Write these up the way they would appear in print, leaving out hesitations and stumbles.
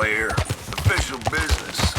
player. Official business.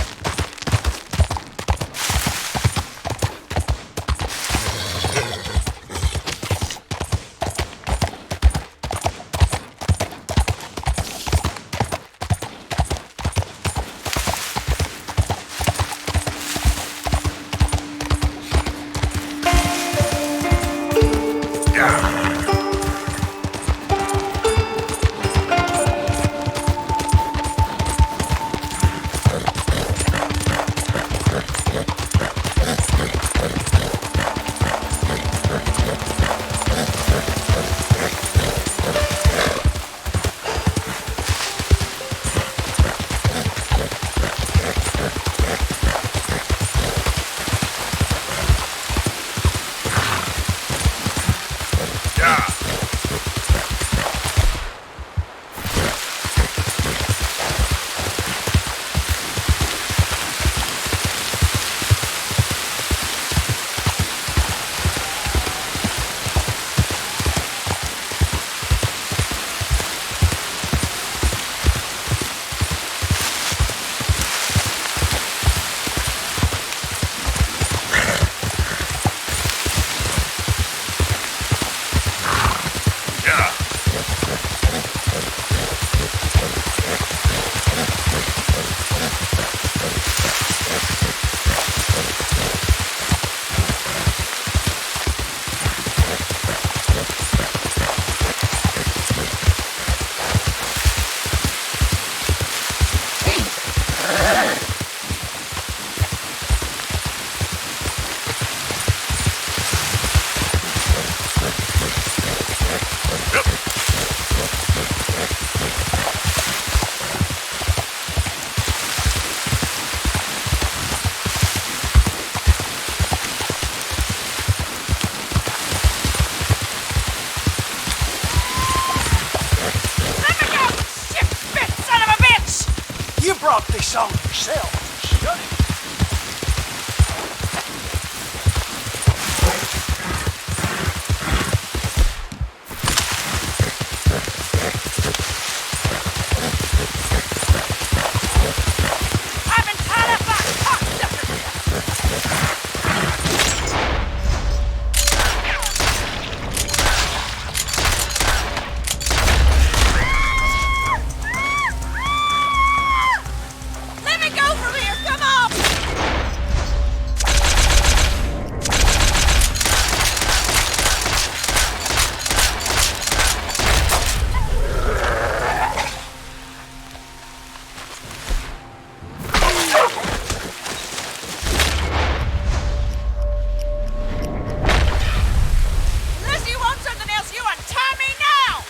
Brought this on yourself. Shut it. I've been tied up by cocksuckers. Let me go from here. Come on. Unless you want something else, you untie me now!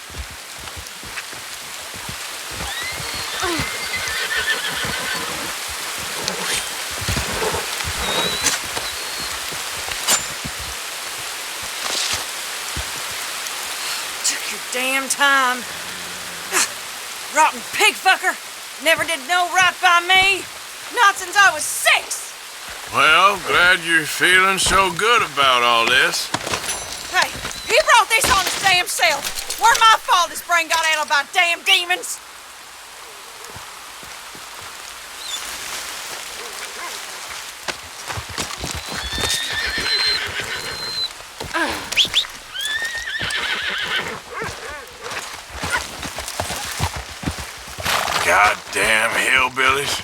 Took your damn time. Rotten pig fucker! Never did no right by me! Not since I was 6! Well, glad you're feeling so good about all this. Hey, he brought this on his damn self. Where my fault his brain got addled by damn demons. Goddamn hillbillies.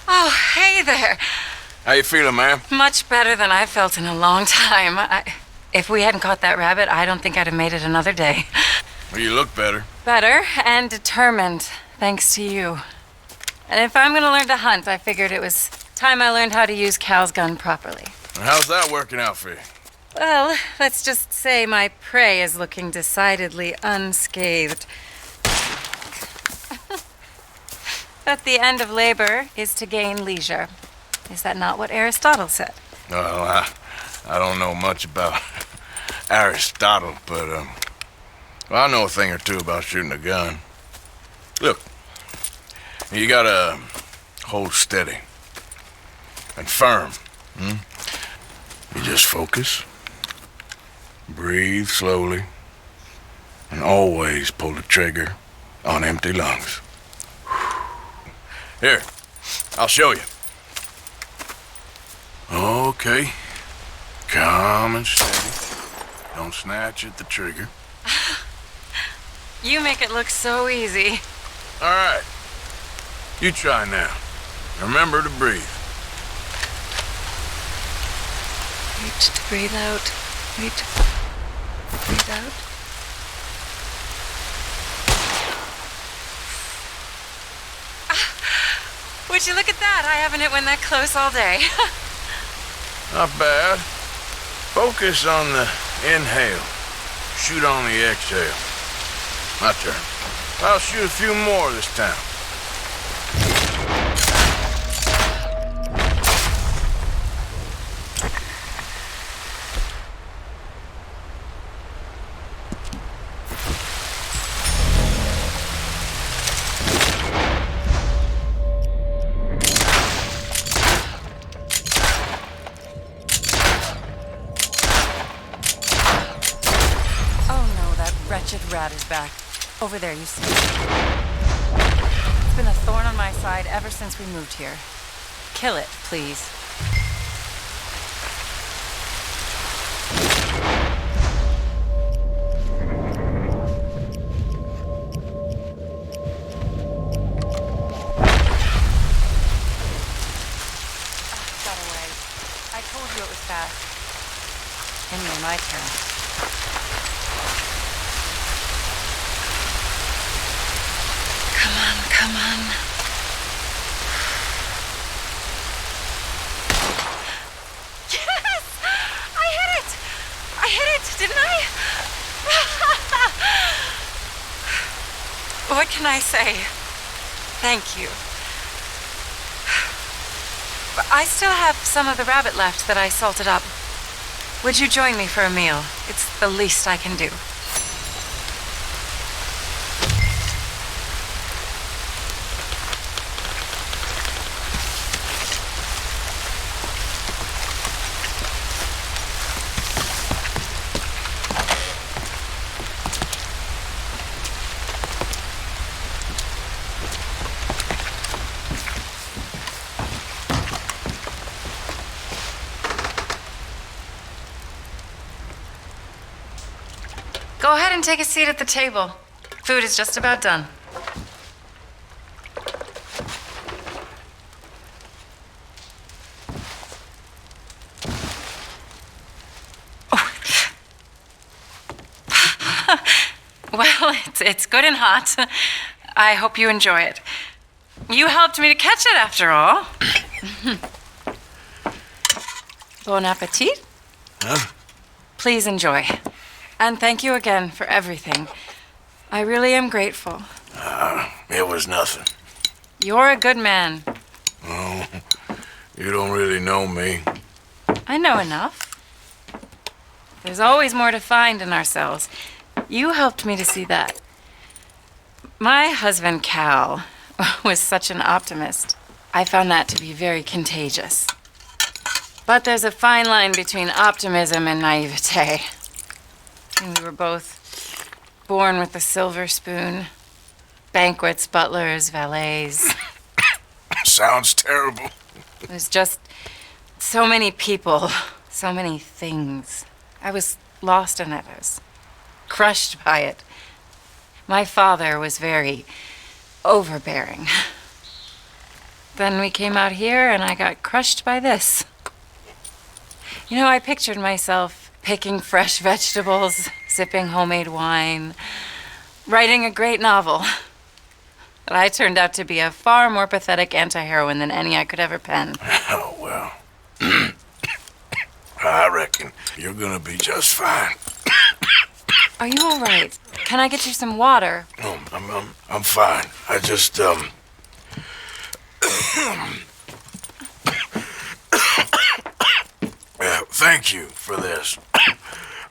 Oh, hey there. How you feeling, ma'am? Much better than I've felt in a long time. If we hadn't caught that rabbit, I don't think I'd have made it another day. Well, you look better. Better and determined, thanks to you. And if I'm gonna learn to hunt, I figured it was time I learned how to use Cal's gun properly. And how's that working out for you? Well, let's just say my prey is looking decidedly unscathed. But the end of labor is to gain leisure. Is that not what Aristotle said? Well, I don't know much about Aristotle, but, well, I know a thing or two about shooting a gun. Look, you gotta hold steady and firm. You just focus, breathe slowly, and always pull the trigger on empty lungs. Here, I'll show you. Okay. Calm and steady. Don't snatch at the trigger. You make it look so easy. All right. You try now. Remember to breathe. Wait to breathe out. Wait. Breathe out. Would you look at that? I haven't hit one that close all day. Not bad. Focus on the inhale. Shoot on the exhale. My turn. I'll shoot a few more this time. Rat is back. Over there, you see. It's been a thorn on my side ever since we moved here. Kill it, please. Got away. I told you it was fast. Anyway, my turn. Come on. Yes! I hit it, didn't I? What can I say? Thank you. But I still have some of the rabbit left that I salted up. Would you join me for a meal? It's the least I can do. Go ahead and take a seat at the table. Food is just about done. Oh. Well, it's good and hot. I hope you enjoy it. You helped me to catch it, after all. Bon appetit. Huh? Please enjoy. And thank you again for everything. I really am grateful. It was nothing. You're a good man. Oh, you don't really know me. I know enough. There's always more to find in ourselves. You helped me to see that. My husband, Cal, was such an optimist. I found that to be very contagious. But there's a fine line between optimism and naivete. And we were both born with a silver spoon. Banquets, butlers, valets. Sounds terrible. It was just so many people, so many things. I was lost in it. I was crushed by it. My father was very overbearing. Then we came out here and I got crushed by this. You know, I pictured myself picking fresh vegetables, sipping homemade wine, writing a great novel. But I turned out to be a far more pathetic anti-heroine than any I could ever pen. Oh, well. I reckon you're gonna be just fine. Are you all right? Can I get you some water? Oh, I'm fine. I just, thank you for this.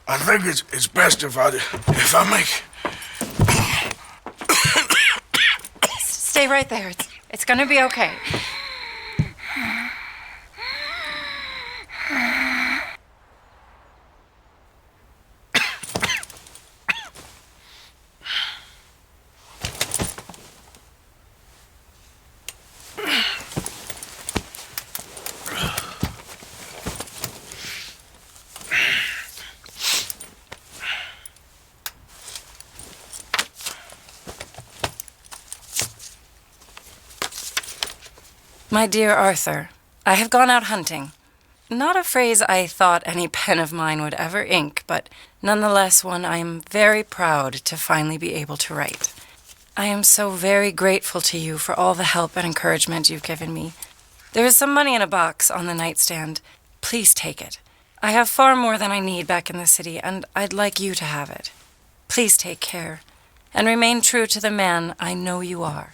I think it's best if I make... Stay right there. It's gonna be okay. My dear Arthur, I have gone out hunting. Not a phrase I thought any pen of mine would ever ink, but nonetheless one I am very proud to finally be able to write. I am so very grateful to you for all the help and encouragement you've given me. There is some money in a box on the nightstand. Please take it. I have far more than I need back in the city, and I'd like you to have it. Please take care, and remain true to the man I know you are.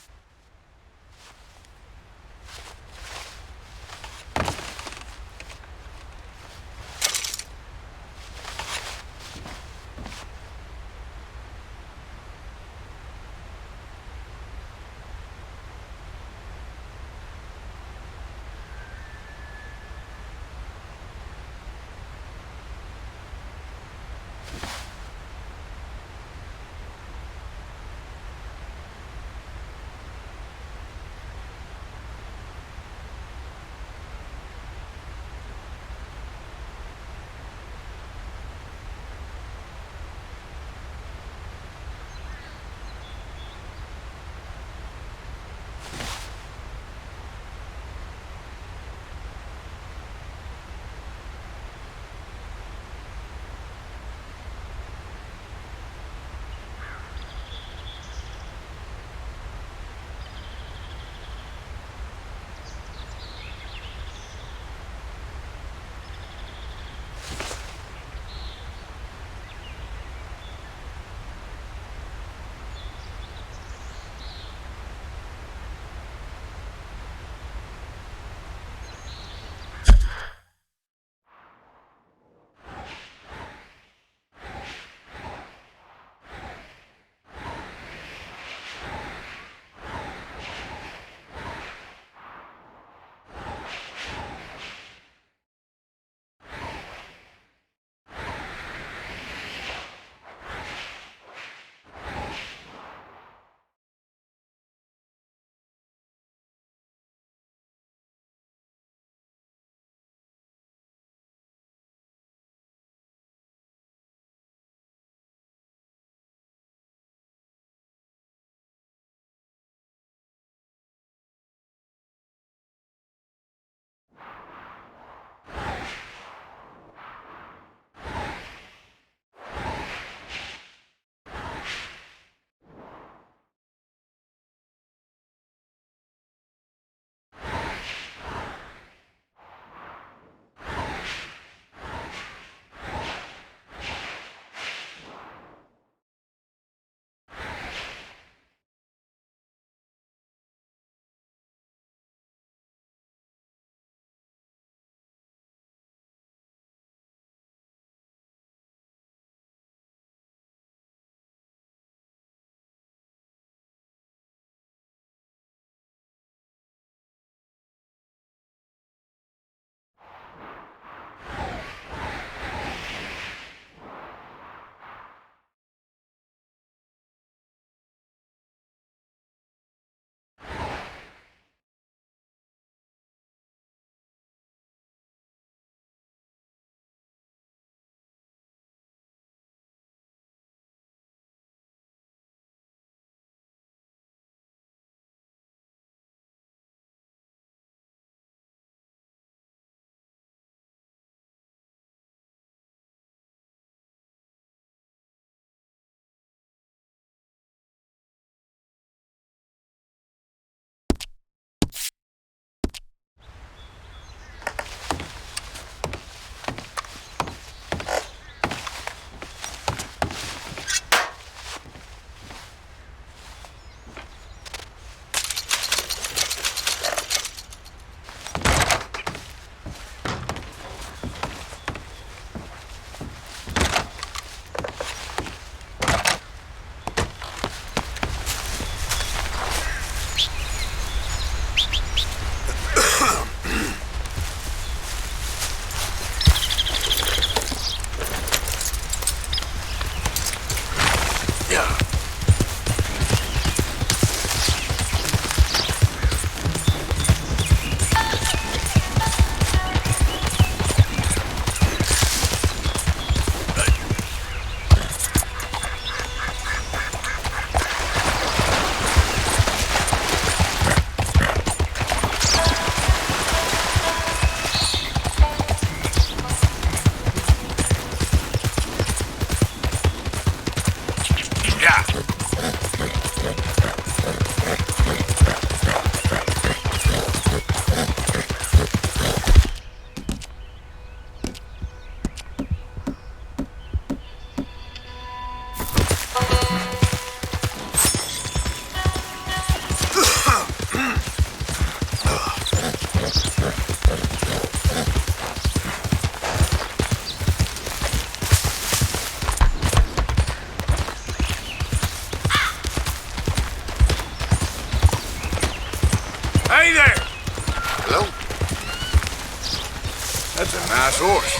That's a nice horse.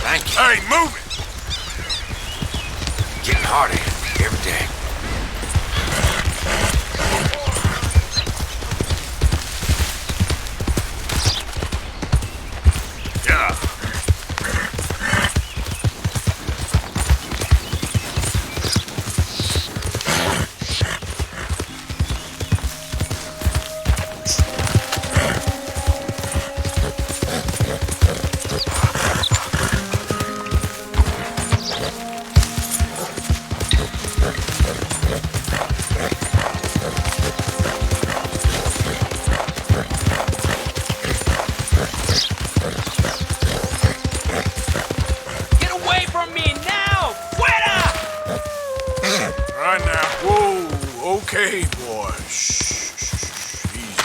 Thank you. Hey, move it! Getting harder every day. Yeah. Get away from me now! Fuera! Right now. Whoa, okay, boy. Shh. Easy.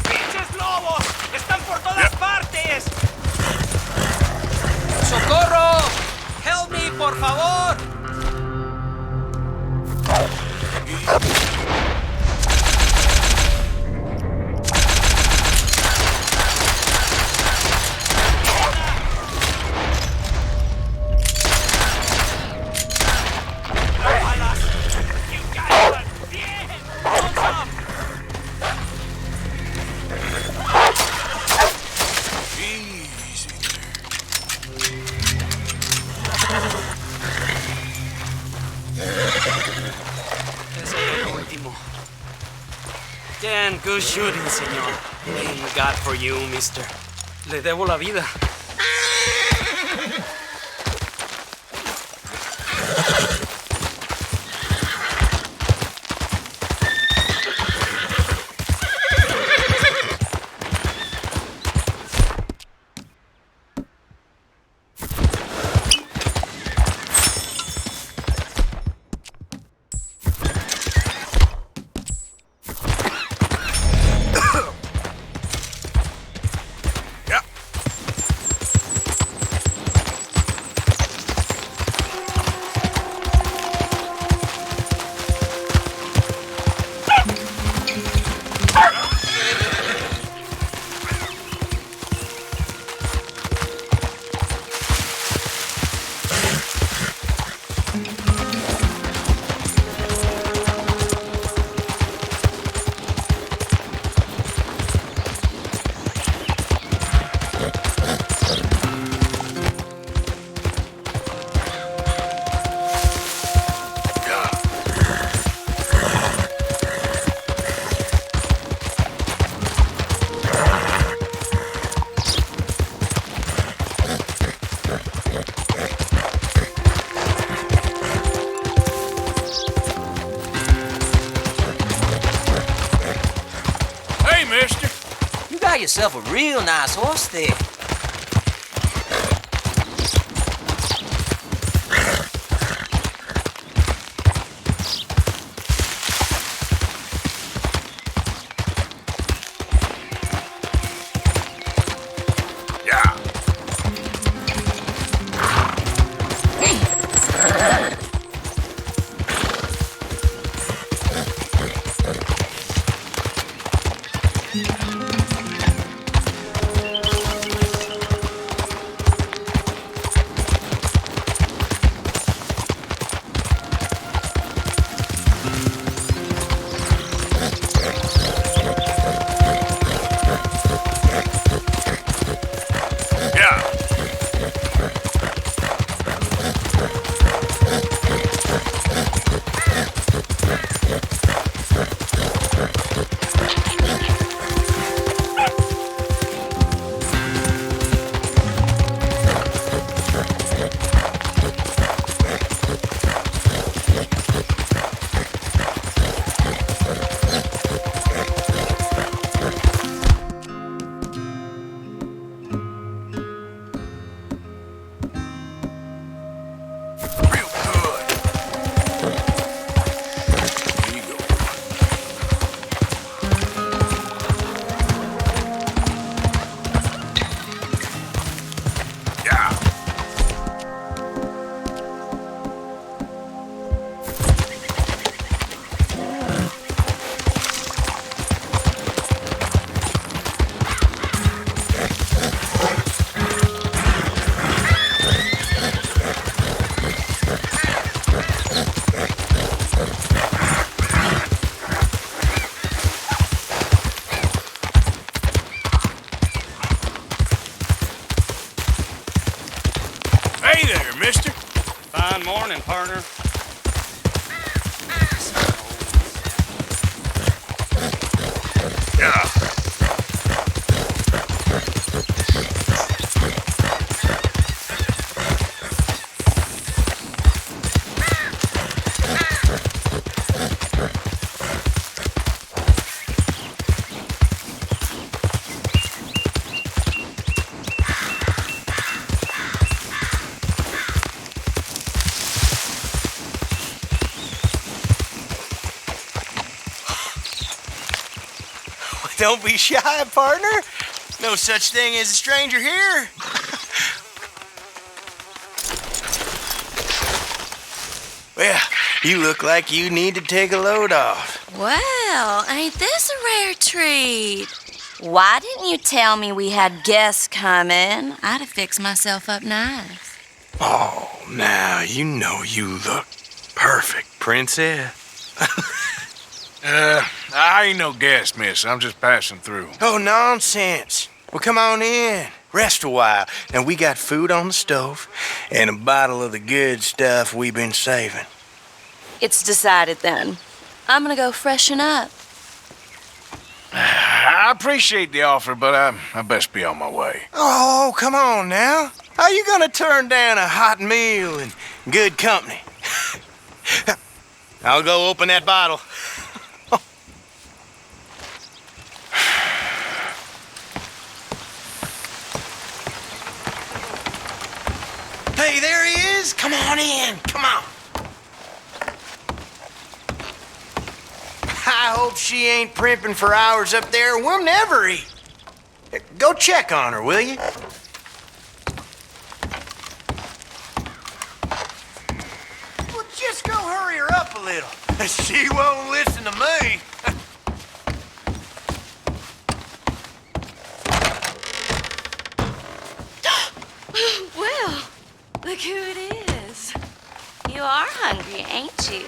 ¡Pinches lobos! ¡Están por todas Yep. partes! ¡Socorro! ¡Help me, por favor! ¡Balas! ¡You guys are bien! ¡Awesome! Easy there. Eso es lo último. Damn good shooting, señor. Thank God for you, mister. Le debo la vida. Yeah. Hey, mister. You got yourself a real nice horse there. Yeah. Don't be shy, partner. No such thing as a stranger here. Well, you look like you need to take a load off. Well, ain't this a rare treat? Why didn't you tell me we had guests coming? I'd have fixed myself up nice. Oh, now you know you look perfect, princess. I ain't no guest, miss. I'm just passing through. Oh, nonsense. Well, come on in. Rest a while. Now, we got food on the stove and a bottle of the good stuff we've been saving. It's decided then. I'm gonna go freshen up. I appreciate the offer, but I best be on my way. Oh, come on now. How you gonna turn down a hot meal and good company? I'll go open that bottle. Hey, there he is. Come on in. Come on. I hope she ain't primping for hours up there. We'll never eat. Go check on her, will you? Well, just go hurry her up a little. She won't listen to me. Well, look who it is. You are hungry, ain't you?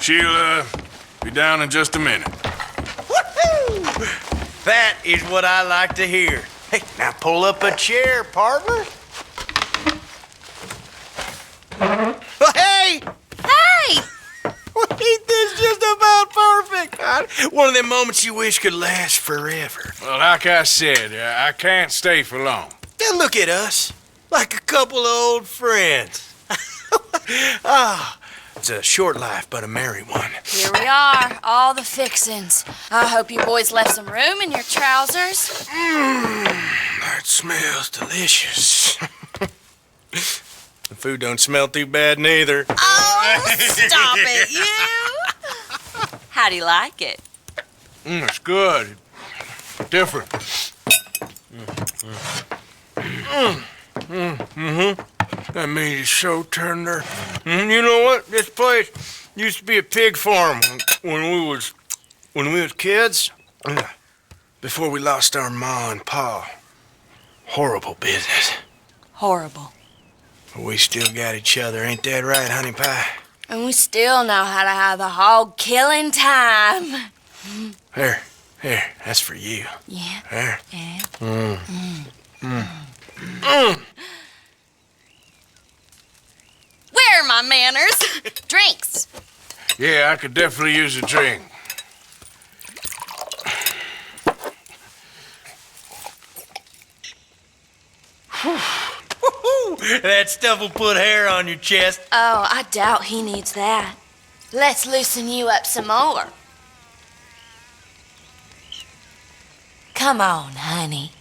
She'll, be down in just a minute. Woohoo! That is what I like to hear. Hey, now pull up a chair, partner. Oh, hey! Hey! Ain't this just about perfect? One of them moments you wish could last forever. Well, like I said, I can't stay for long. Then look at us, like a couple of old friends. It's a short life, but a merry one. Here we are, all the fixins'. I hope you boys left some room in your trousers. That smells delicious. The food don't smell too bad neither. Oh, stop it, you! How do you like it? It's good. Different. That meat is so tender. You know what? This place used to be a pig farm when we was kids. Before we lost our ma and pa. Horrible business. Horrible. But we still got each other, ain't that right, honey pie? And we still know how to have the hog killing time. Here, that's for you. Yeah. There. Yeah. Where are my manners? Drinks. Yeah, I could definitely use a drink. That stuff will put hair on your chest. Oh, I doubt he needs that. Let's loosen you up some more. Come on, honey.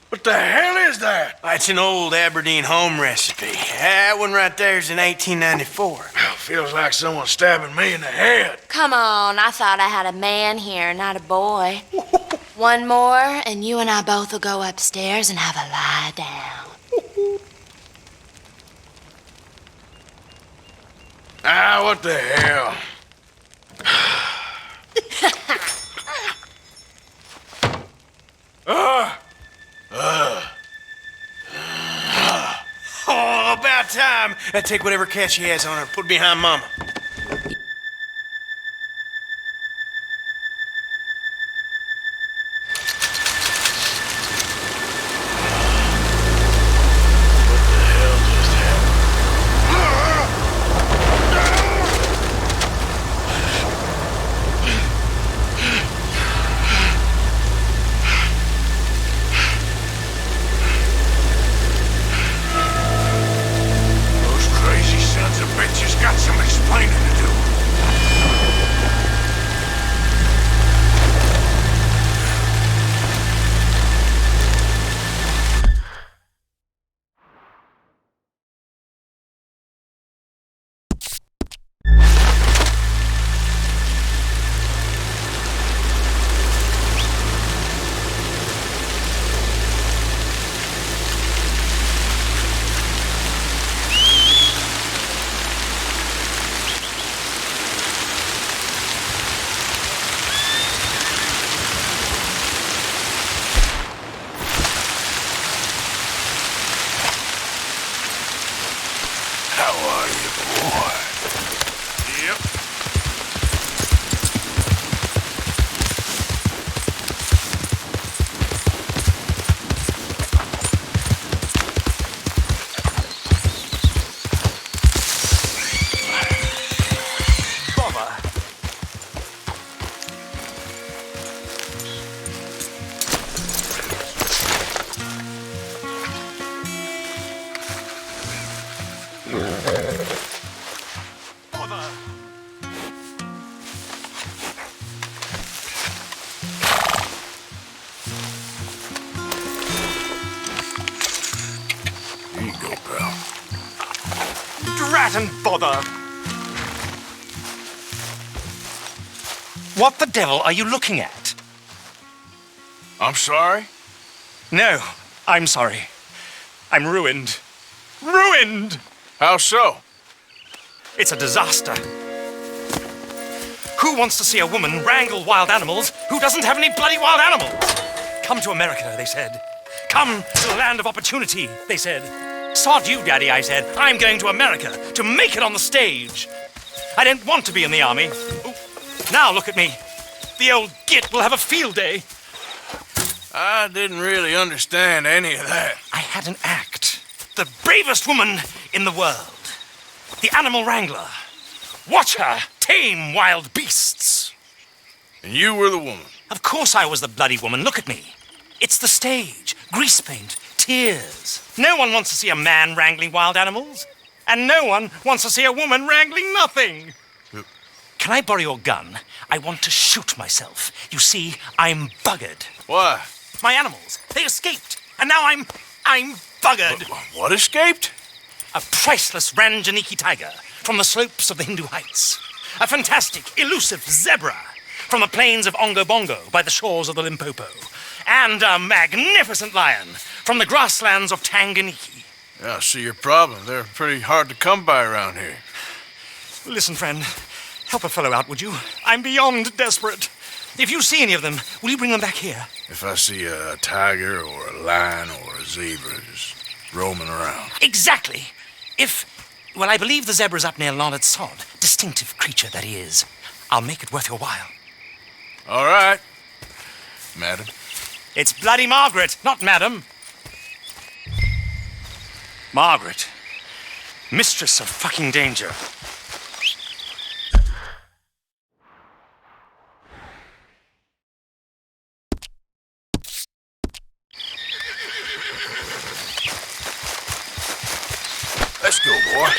What the hell is that? It's an old Aberdeen home recipe. That one right there is in 1894. Feels like someone stabbing me in the head. Come on, I thought I had a man here, not a boy. One more, and you and I both will go upstairs and have a lie down. What the hell? Oh, about time. Take whatever cat she has on her, put it behind Mama. Got some explaining and bother. What the devil are you looking at? I'm sorry? No, I'm sorry. I'm ruined. Ruined! How so? It's a disaster. Who wants to see a woman wrangle wild animals who doesn't have any bloody wild animals? Come to America, they said. Come to the land of opportunity, they said. Sod you, Daddy, I said. I'm going to America to make it on the stage. I didn't want to be in the army. Ooh. Now look at me. The old git will have a field day. I didn't really understand any of that. I had an act. The bravest woman in the world. The animal wrangler. Watch her tame wild beasts. And you were the woman. Of course I was the bloody woman. Look at me. It's the stage. Grease paint. Tears. No one wants to see a man wrangling wild animals. And no one wants to see a woman wrangling nothing. Can I borrow your gun? I want to shoot myself. You see, I'm buggered. Why? My animals, they escaped. And now I'm buggered. What escaped? A priceless Ranjaniki tiger from the slopes of the Hindu Heights. A fantastic, elusive zebra from the plains of Ongo Bongo by the shores of the Limpopo. And a magnificent lion from the grasslands of Tanganyika. Yeah, I see your problem. They're pretty hard to come by around here. Listen, friend, help a fellow out, would you? I'm beyond desperate. If you see any of them, will you bring them back here? If I see a tiger or a lion or a zebra just roaming around. Exactly. Well, I believe the zebra's up near Larned Sod. Distinctive creature that he is. I'll make it worth your while. All right, madam. It's bloody Margaret, not madam. Margaret. Mistress of fucking danger. Let's go, boy.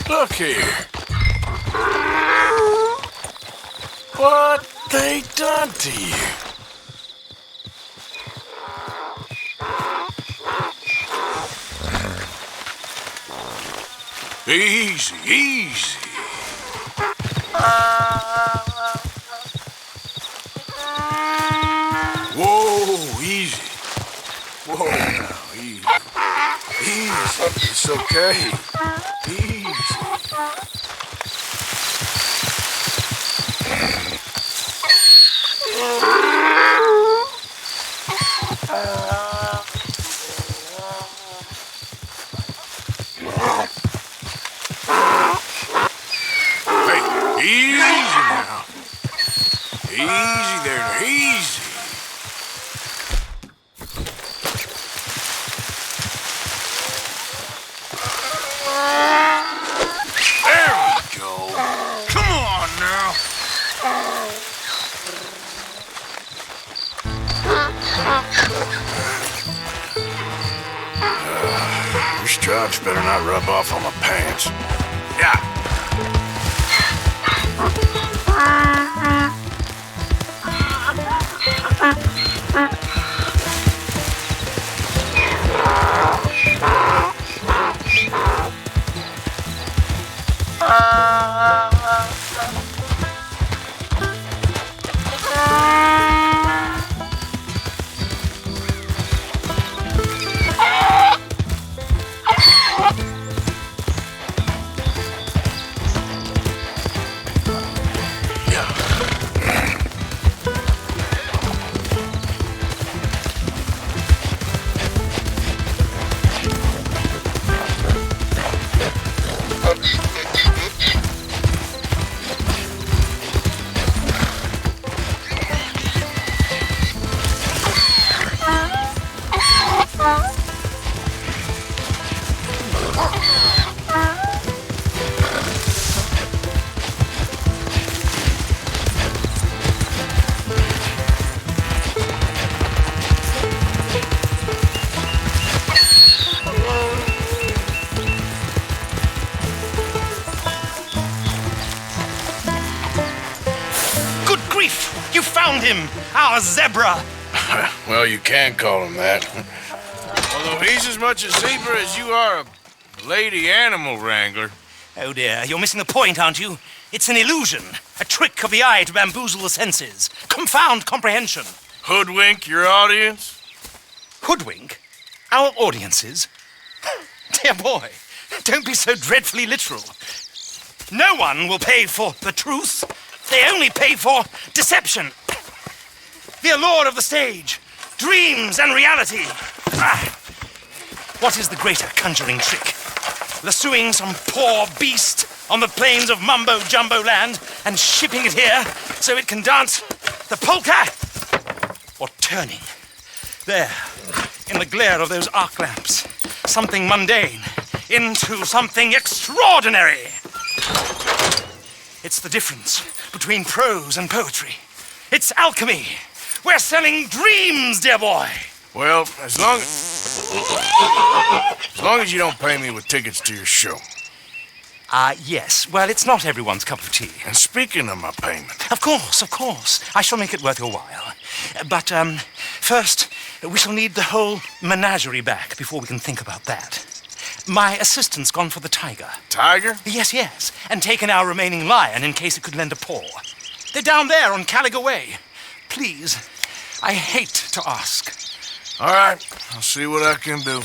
Look here. What they done to you? Easy, easy. Whoa, easy. Whoa, now, easy. Easy, it's okay. Easy. Easy there, easy. There we go. Come on now. These stripes better not rub off on my pants. Yeah. You found him! Our zebra! Well, you can call him that. Although he's as much a zebra as you are a lady animal wrangler. Oh dear, you're missing the point, aren't you? It's an illusion. A trick of the eye to bamboozle the senses. Confound comprehension. Hoodwink your audience? Hoodwink? Our audiences? Dear boy, don't be so dreadfully literal. No one will pay for the truth. They only pay for deception. The allure of the stage, dreams and reality. What is the greater conjuring trick? Lassoing some poor beast on the plains of mumbo-jumbo land and shipping it here so it can dance the polka? Or turning, there, in the glare of those arc lamps, something mundane into something extraordinary? It's the difference between prose and poetry. It's alchemy. We're selling dreams, dear boy. Well, as long as you don't pay me with tickets to your show. Yes. Well, it's not everyone's cup of tea. And speaking of my payment... Of course. I shall make it worth your while. But, first, we shall need the whole menagerie back before we can think about that. My assistant's gone for the tiger. Tiger? Yes. And taken our remaining lion in case it could lend a paw. They're down there on Caliga Way. Please, I hate to ask. All right, I'll see what I can do.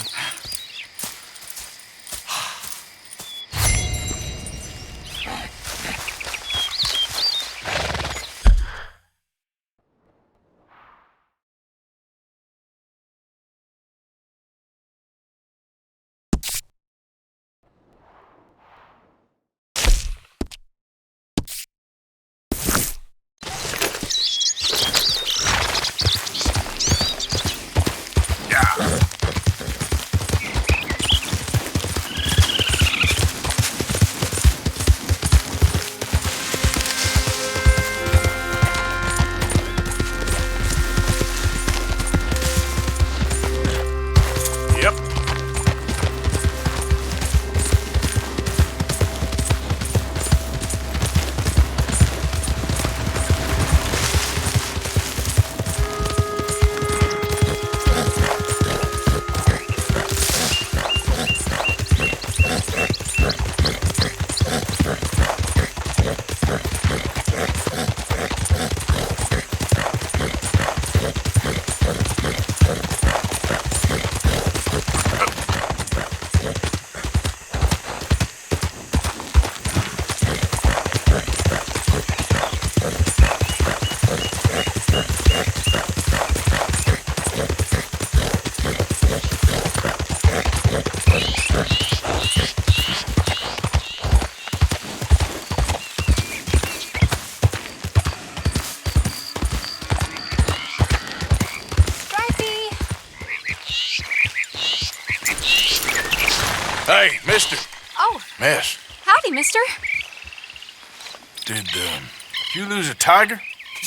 Mister. Oh, Miss. howdy, mister. Did you lose a tiger?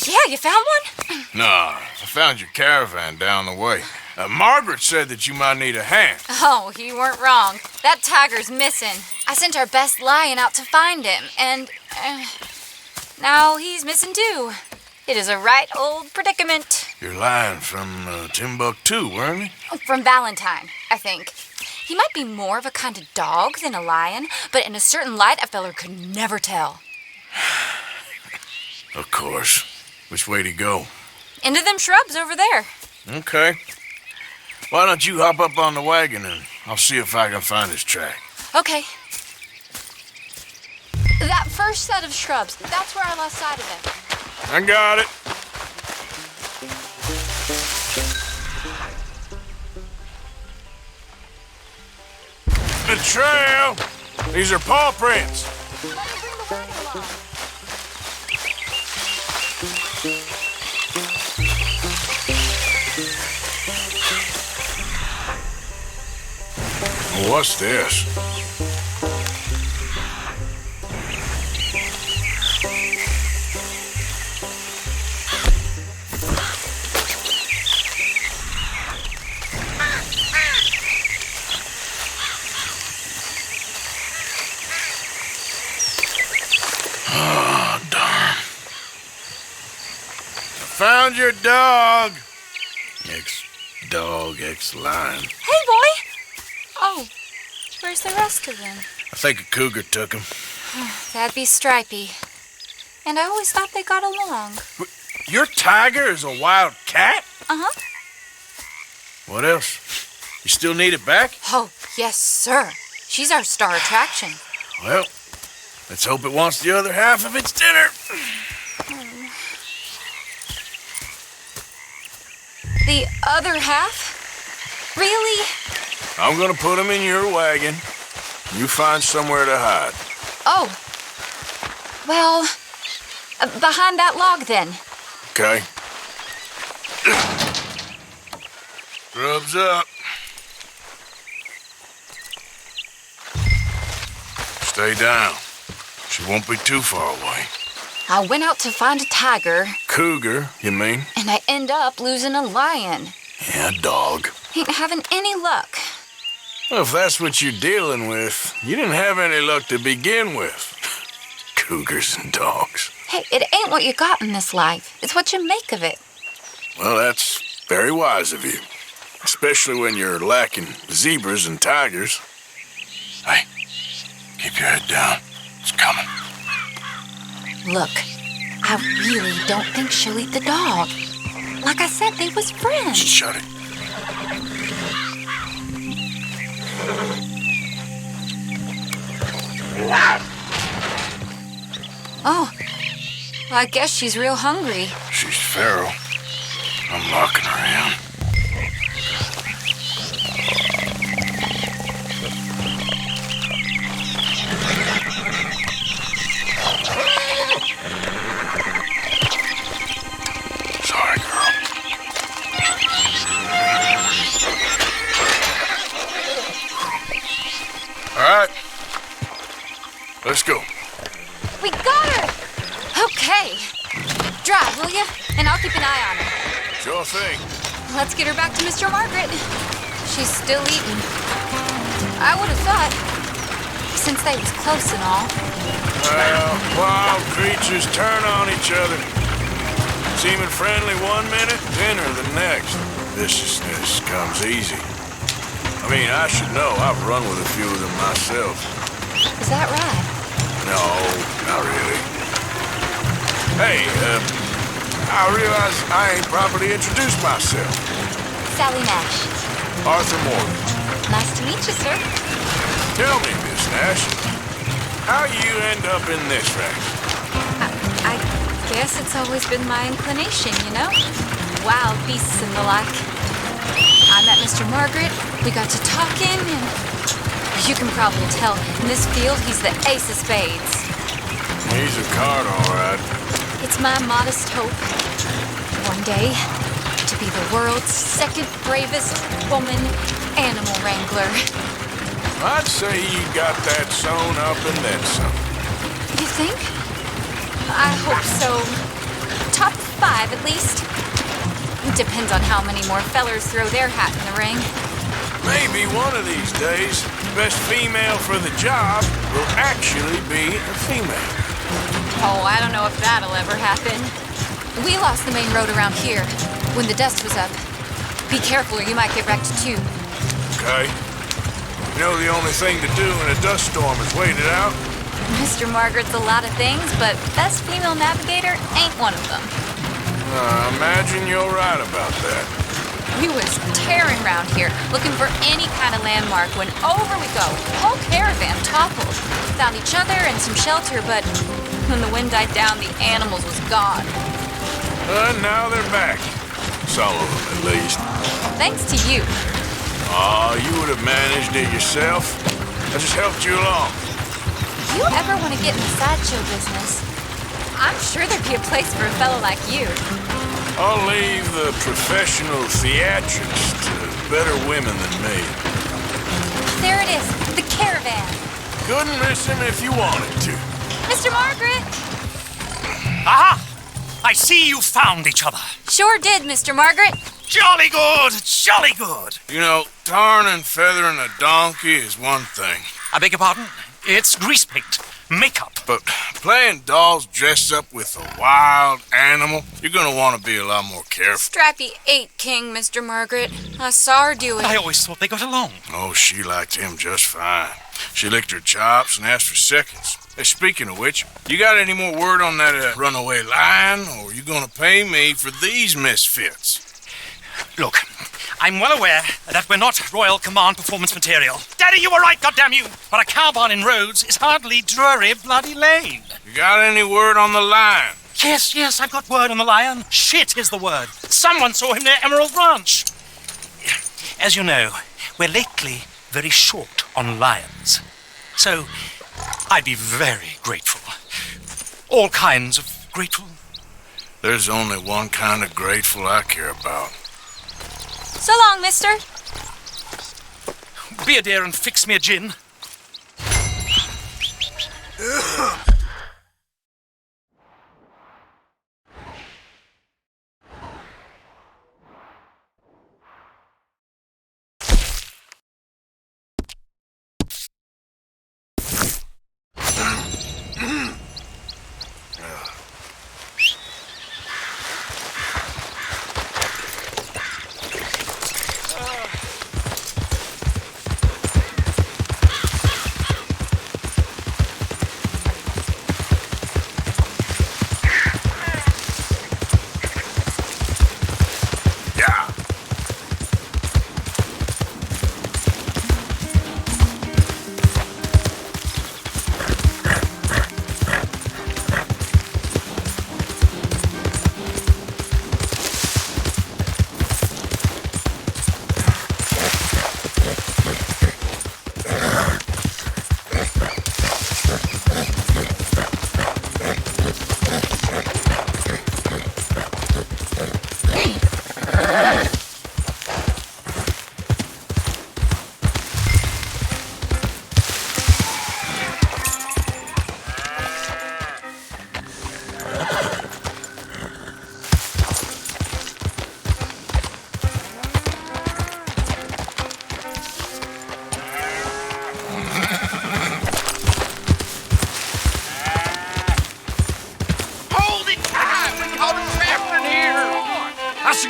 Yeah, you found one? Nah, I found your caravan down the way. Margaret said that you might need a hand. Oh, you weren't wrong. That tiger's missing. I sent our best lion out to find him, and now he's missing too. It is a right old predicament. You're lying from Timbuktu, weren't you? From Valentine, I think. He might be more of a kind of dog than a lion, but in a certain light, a feller could never tell. Of course. Which way to go? Into them shrubs over there. Okay. Why don't you hop up on the wagon and I'll see if I can find his track. Okay. That first set of shrubs, that's where I lost sight of him. I got it. The trail. These are paw prints. What's this? Oh, darn. I found your dog. Ex-dog, ex-lion. Hey, boy! Oh, where's the rest of them? I think a cougar took him. That'd be Stripey. And I always thought they got along. Your tiger is a wild cat? Uh-huh. What else? You still need it back? Oh, yes, sir. She's our star attraction. Well, let's hope it wants the other half of its dinner. The other half? Really? I'm gonna put him in your wagon. You find somewhere to hide. Oh. Well, behind that log, then. Okay. Grub's up. Stay down. She won't be too far away. I went out to find a tiger, Cougar, you mean? and I end up losing a lion. Yeah, dog. Ain't having any luck. Well, if that's what you're dealing with, you didn't have any luck to begin with. Cougars and dogs. Hey, it ain't what you got in this life. It's what you make of it. Well, that's very wise of you. Especially when you're lacking zebras and tigers. Hey, keep your head down. It's coming. Look, I really don't think she'll eat the dog. Like I said, they was friends. Shut it. Oh, I guess she's real hungry. She's feral. I'm locking her in. Sorry, girl. All right. Let's go. We got her! Okay. Drive, will you? And I'll keep an eye on her. Sure thing. Let's get her back to Mr. Margaret. She's still eating. I would have thought, since they was close and all. Well, wild creatures turn on each other. Seeming friendly one minute, dinner the next. Viciousness comes easy. I mean, I should know. I've run with a few of them myself. Is that right? No, not really. Hey, I realize I ain't properly introduced myself. Sally Nash. Arthur Morgan. Nice to meet you, sir. Tell me, Miss Nash, how you end up in this race? I guess it's always been my inclination, you know? Wild beasts and the like. I met Mr. Margaret, we got to talking, and you can probably tell, in this field, he's the ace of spades. He's a card, all right. It's my modest hope, one day, to be the world's second bravest woman animal wrangler. I'd say you got that sewn up and then some. You think? I hope so. Top 5 at least. Depends on how many more fellers throw their hat in the ring. Maybe one of these days, the best female for the job will actually be a female. Oh, I don't know if that'll ever happen. We lost the main road around here when the dust was up. Be careful or you might get wrecked too. Okay. You know the only thing to do in a dust storm is wait it out? Mr. Margaret's a lot of things, but best female navigator ain't one of them. I imagine you're right about that. We was tearing around here, looking for any kind of landmark when over we go. Whole caravan toppled. Found each other and some shelter, but when the wind died down, the animals was gone. Now they're back. Some of them, at least. Thanks to you. Oh, you would have managed it yourself. I just helped you along. If you ever want to get in the sideshow business, I'm sure there'd be a place for a fellow like you. I'll leave the professional theatrics to better women than me. There it is, the caravan. Couldn't miss him if you wanted to. Mr. Margaret! Aha! I see you found each other. Sure did, Mr. Margaret. Jolly good, jolly good. You know, tarring and feathering a donkey is one thing. I beg your pardon? It's grease paint, makeup. But playing dolls dressed up with a wild animal, you're gonna want to be a lot more careful. Strappy ate King, Mr. Margaret. I saw her do it. I always thought they got along. Oh, she liked him just fine. She licked her chops and asked for seconds. Hey, speaking of which, you got any more word on that runaway lion, or you gonna pay me for these misfits? Look, I'm well aware that we're not Royal Command performance material. Daddy, you were right, goddamn you! But a cow barn in Rhodes is hardly Drury Bloody Lane. You got any word on the lion? Yes, I've got word on the lion. Shit is the word. Someone saw him near Emerald Ranch. As you know, we're lately very short on lions. So, I'd be very grateful. All kinds of grateful. There's only one kind of grateful I care about. So long, mister. Be a dear and fix me a gin.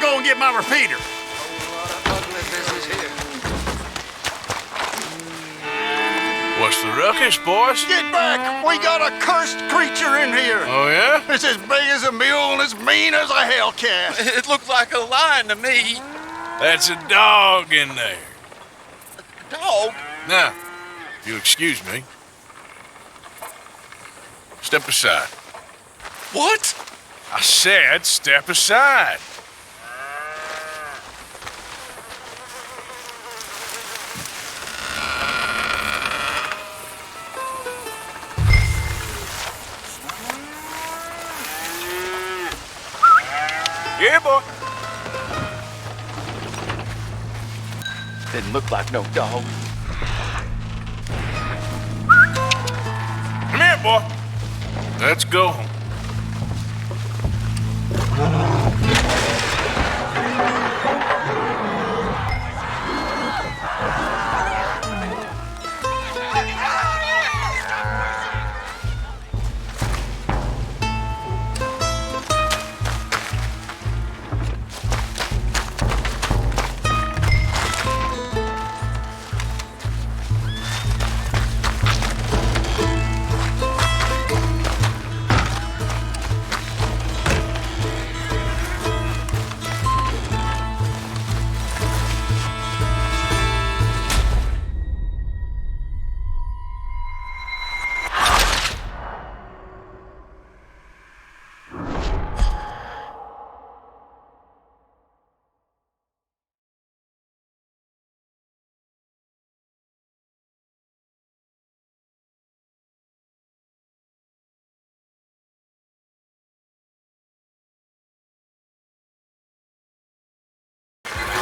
Go and get my repeater. What's the ruckus, boys? Get back! We got a cursed creature in here. Oh, yeah? It's as big as a mule and as mean as a hellcat. It looked like a lion to me. That's a dog in there. Dog? Now, if you'll excuse me, step aside. What? I said step aside. Yeah, boy. Didn't look like no dog. right, boy. Let's go.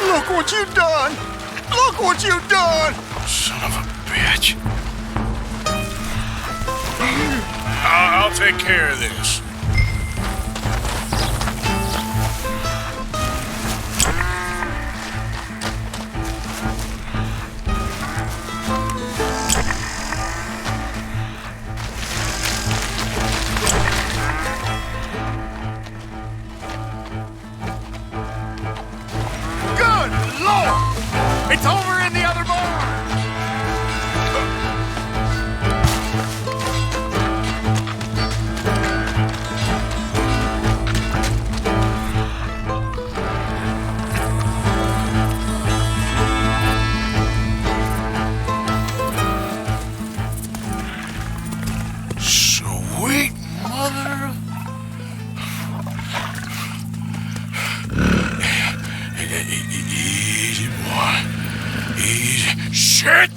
Look what you done! Look what you done! Son of a bitch. I'll take care of this. Good Lord! It's over in the other barn! Sweet mother. Easy, boy. Easy. Shit!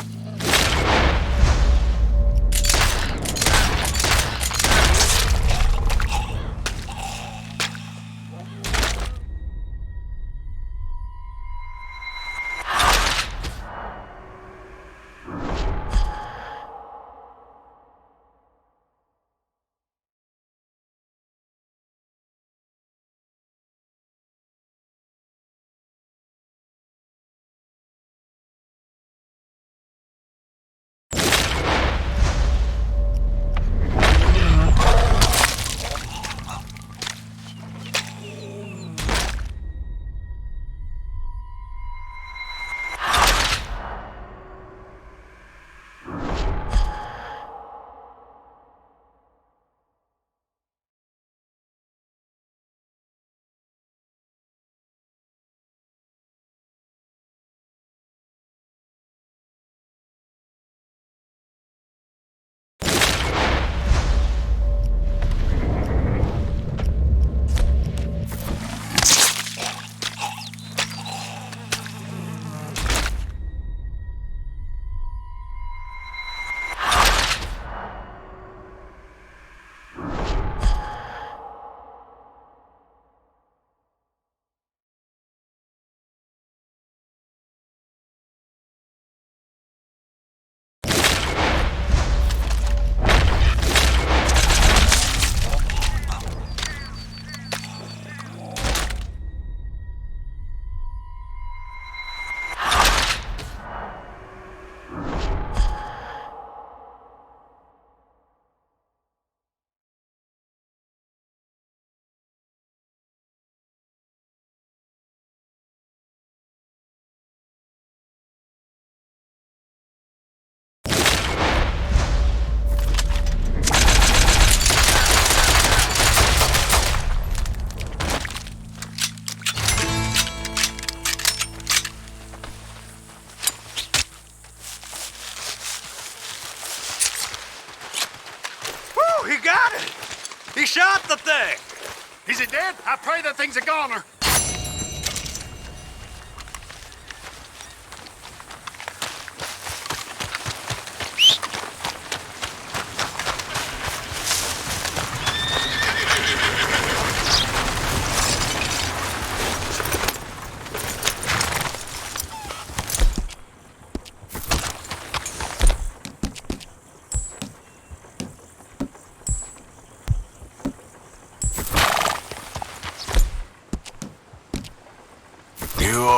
Whew, he got it! He shot the thing! Is it dead? I pray that thing's a goner.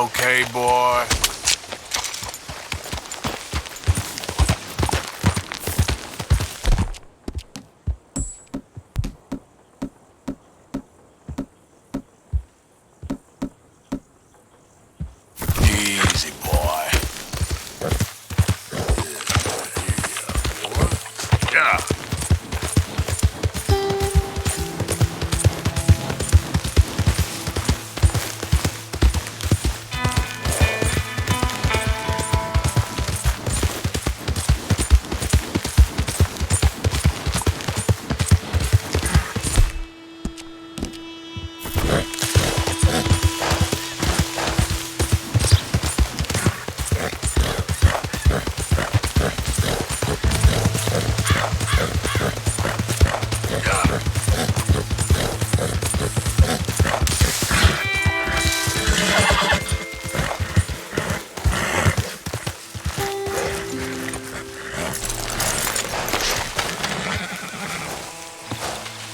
okay, boy? Easy, boy. Yeah.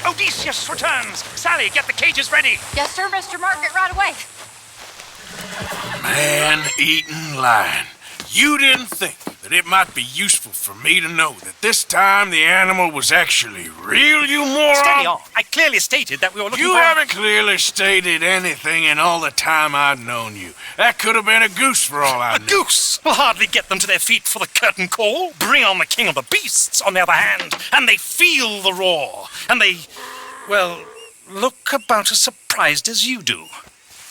Odysseus returns! Sally, get the cages ready! Yes, sir, Mr. Market, right away. Man-eating lion. You didn't think that it might be useful for me to know that this time the animal was actually real, you moron? Steady on. I clearly stated that we were looking You for... haven't clearly stated anything in all the time I've known you. That could have been a goose for all I A knew. goose will hardly get them to their feet for the curtain call. Bring on the king of the beasts, on the other hand, and they feel the roar. And they, well, look about as surprised as you do.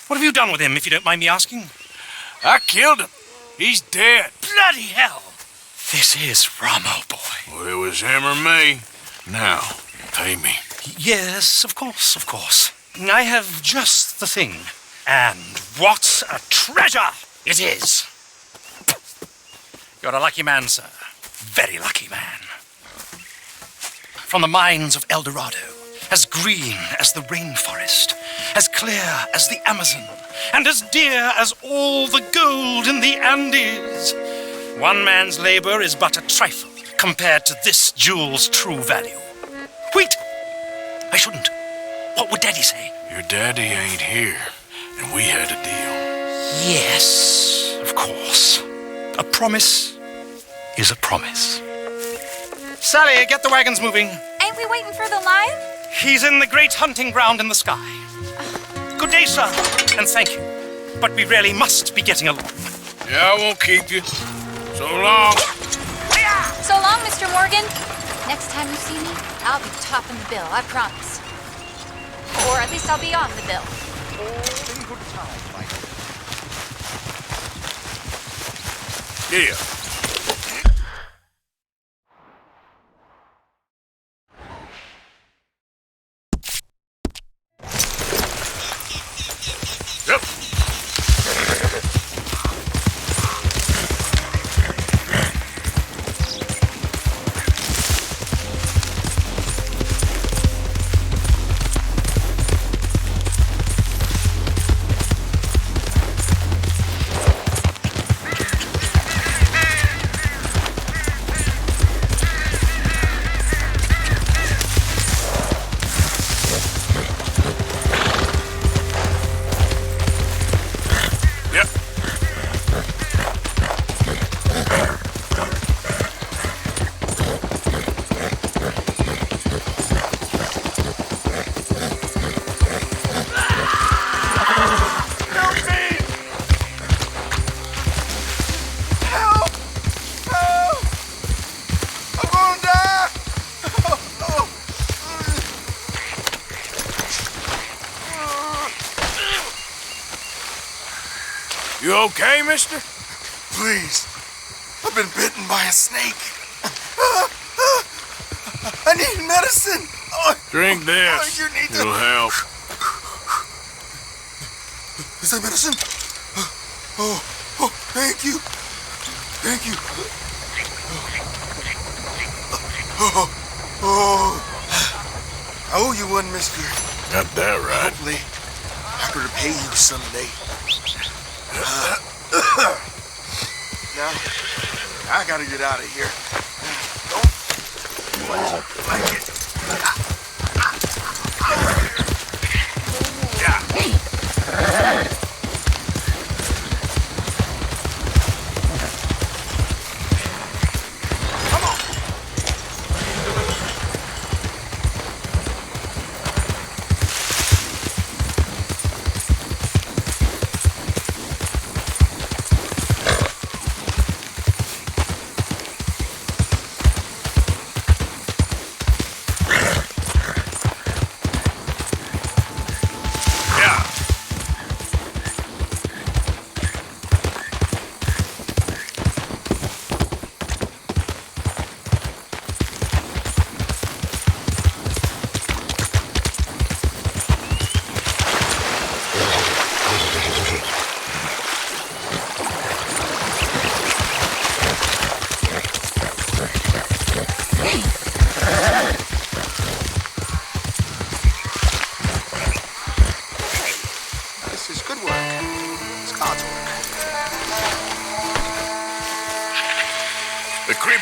What have you done with him, if you don't mind me asking? I killed him. He's dead. Bloody hell! This is Ramo, boy. Well, it was him or me. Now, pay me. Yes, of course, of course. I have just the thing. And what a treasure it is! You're a lucky man, sir. Very lucky man. From the mines of El Dorado, as green as the rainforest, as clear as the Amazon, and as dear as all the gold in the Andes. One man's labor is but a trifle compared to this jewel's true value. Wait! I shouldn't. What would Daddy say? Your daddy ain't here, and we had a deal. Yes, of course. A promise is a promise. Sally, get the wagons moving. Ain't we waiting for the lion? He's in the great hunting ground in the sky. Good day, sir, and thank you. But we really must be getting along. Yeah, I won't keep you. So long. So long, Mr. Morgan. Next time you see me, I'll be topping the bill, I promise. Or at least I'll be on the bill. Yeah. Yep. You okay, mister? Please. I've been bitten by a snake. I need medicine. Drink this. You need It'll help. Is that medicine? Oh, thank you. Thank you. I owe you one, mister. Got that right. Hopefully, I could repay you someday. Now, I gotta get out of here. Don't like it.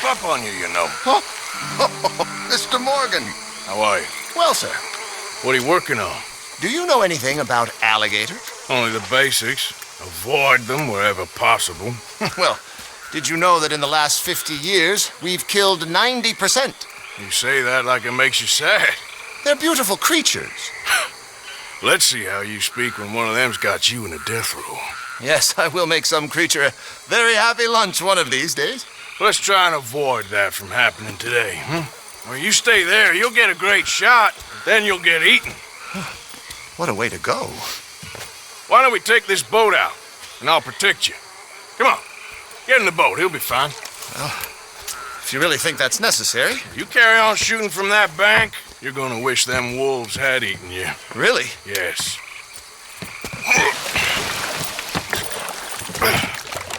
up on you, you know. Oh, Mr. Morgan. How are you? Well, sir, What are you working on? do you know anything about alligators? Only the basics. Avoid them wherever possible. Well, did you know that in the last 50 years, we've killed 90%? You say that like it makes you sad. They're beautiful creatures. Let's see how you speak when one of them's got you in a death row. Yes, I will make some creature a very happy lunch one of these days. Let's try and avoid that from happening today, Well, you stay there, you'll get a great shot, then you'll get eaten. What a way to go. Why don't we take this boat out, and I'll protect you. Come on, get in the boat, he'll be fine. If you really think that's necessary. You carry on shooting from that bank, you're gonna wish them wolves had eaten you. Really? Yes.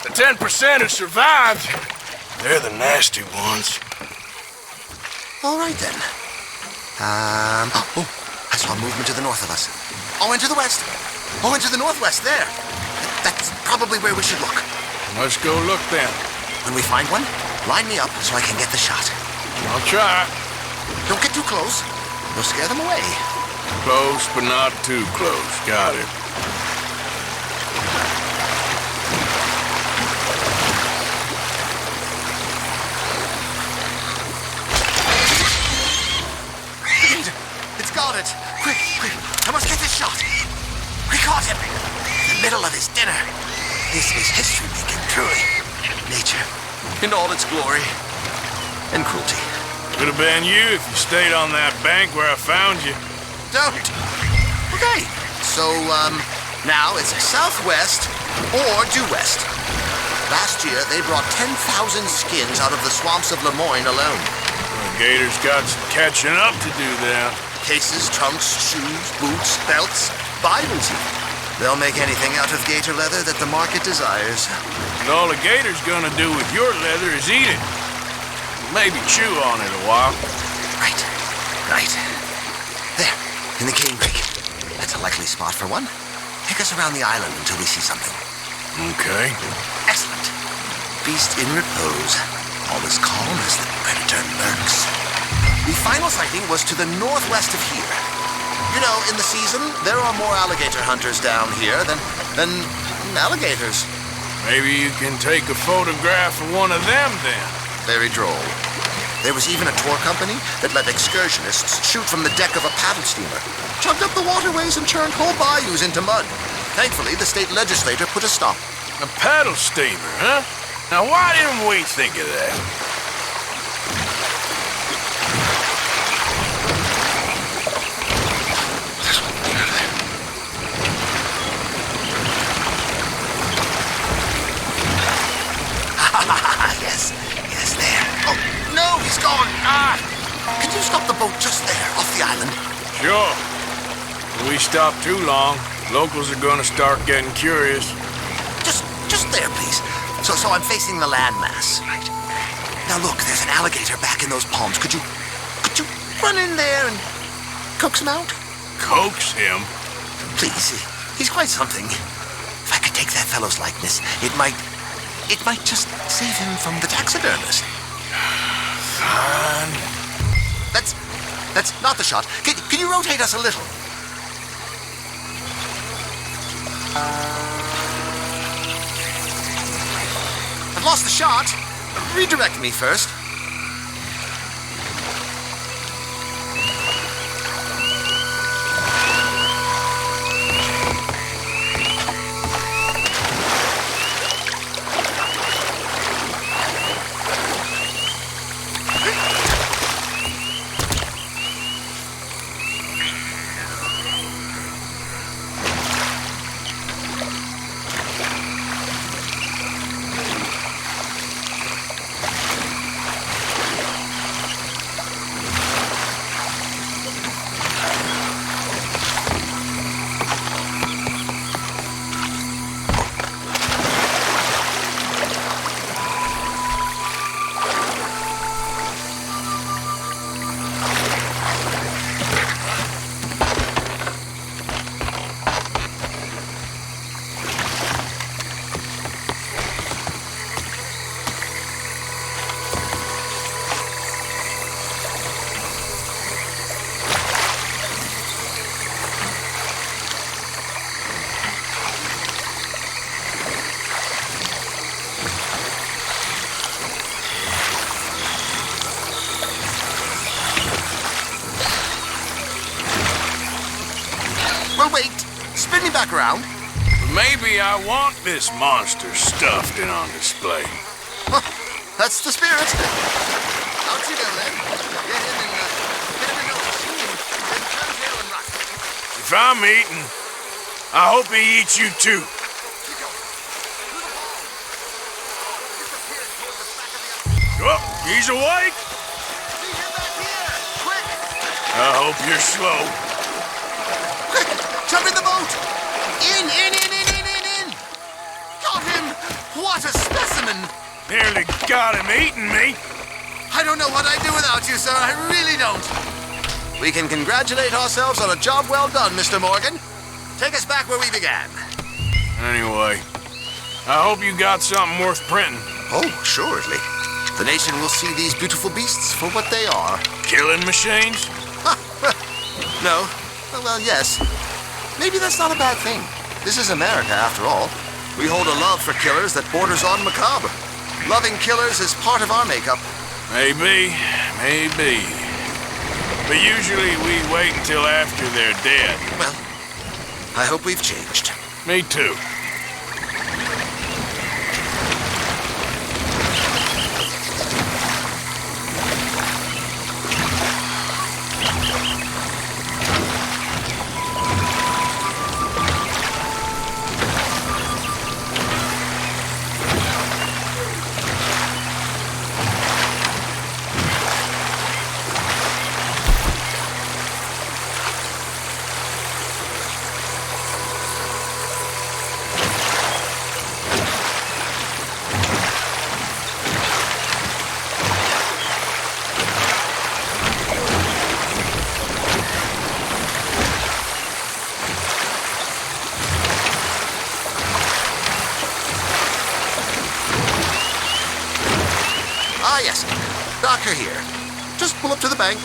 The 10% who survived, they're the nasty ones. All right, then. I saw movement to the north of us. Oh, and to the west. Oh, and to the northwest, there. That's probably where we should look. Let's go look then. When we find one, line me up so I can get the shot. I'll try. Don't get too close. You'll scare them away. Close, but not too close. Got it. It's got it. Quick, quick. I must get this shot. We caught him. In the middle of his dinner. This is history-making, truly. Nature, in all its glory and cruelty. Could have been you if you stayed on that bank where I found you. Don't. Okay. So, now it's southwest or due west. Last year, they brought 10,000 skins out of the swamps of Lemoyne alone. The Gators got some catching up to do then. Cases, trunks, shoes, boots, belts, Bibles even. They'll make anything out of gator leather that the market desires. And all the Gator's gonna do with your leather is eat it. Maybe chew on it a while. Right. There, in the canebrake. That's a likely spot for one. Take us around the island until we see something. Okay. Excellent. Beast in repose. All as calm as the predator lurks. The final sighting was to the northwest of here. You know, in the season, there are more alligator hunters down here than alligators. Maybe you can take a photograph of one of them then. Very droll. There was even a tour company that let excursionists shoot from the deck of a paddle steamer, chugged up the waterways and churned whole bayous into mud. Thankfully, the state legislature put a stop. A paddle steamer, huh? Now, why didn't we think of that? Yes, there. Oh, no, he's gone. Can you stop the boat just there, off the island? Sure. If we stop too long, locals are gonna start getting curious. Just there, please. So I'm facing the landmass. Right. Now look, there's an alligator back in those palms. Could you run in there and coax him out? Coax him? Please, he's quite something. If I could take that fellow's likeness, it might just save him from the taxidermist. Fine. That's not the shot. Can you rotate us a little? I've lost the shot. Redirect me first. me back around. Maybe I want this monster stuffed and on display. That's the spirit. Out you go, then. Get in and get him in the machine, then turn tail and run. If I'm eating, I hope he eats you too. Oh, he's awake. See him back here. Quick. I hope you're slow. Quick, jump in the boat. In. Got him. What a specimen. Nearly got him eating me. I don't know what I'd do without you, sir. I really don't. We can congratulate ourselves on a job well done, Mr. Morgan. Take us back where we began. Anyway, I hope you got something worth printing. Oh, assuredly. The nation will see these beautiful beasts for what they are. Killing machines? No. Well, yes. Maybe that's not a bad thing. This is America, after all. We hold a love for killers that borders on macabre. Loving killers is part of our makeup. Maybe. But usually we wait until after they're dead. Well, I hope we've changed. Me too. Ah, yes. Doctor here. Just pull up to the bank.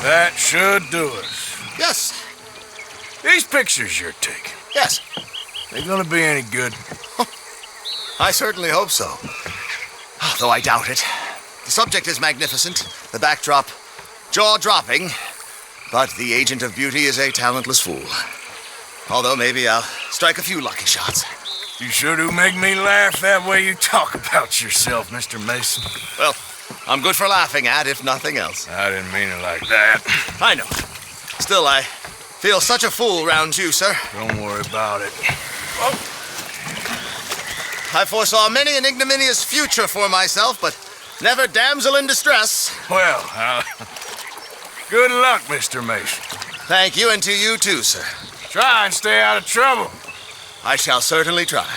That should do us. Yes. These pictures you're taking, Yes. they gonna be any good? I certainly hope so. Though I doubt it. The subject is magnificent, the backdrop jaw-dropping, but the agent of beauty is a talentless fool. Although maybe I'll strike a few lucky shots. You sure do make me laugh that way you talk about yourself, Mr. Mason. Well, I'm good for laughing at, if nothing else. I didn't mean it like that. I know. Still, I feel such a fool round you, sir. Don't worry about it. I foresaw many an ignominious future for myself, but never damsel in distress. Well, good luck, Mr. Mason. Thank you, and to you too, sir. Try and stay out of trouble. I shall certainly try.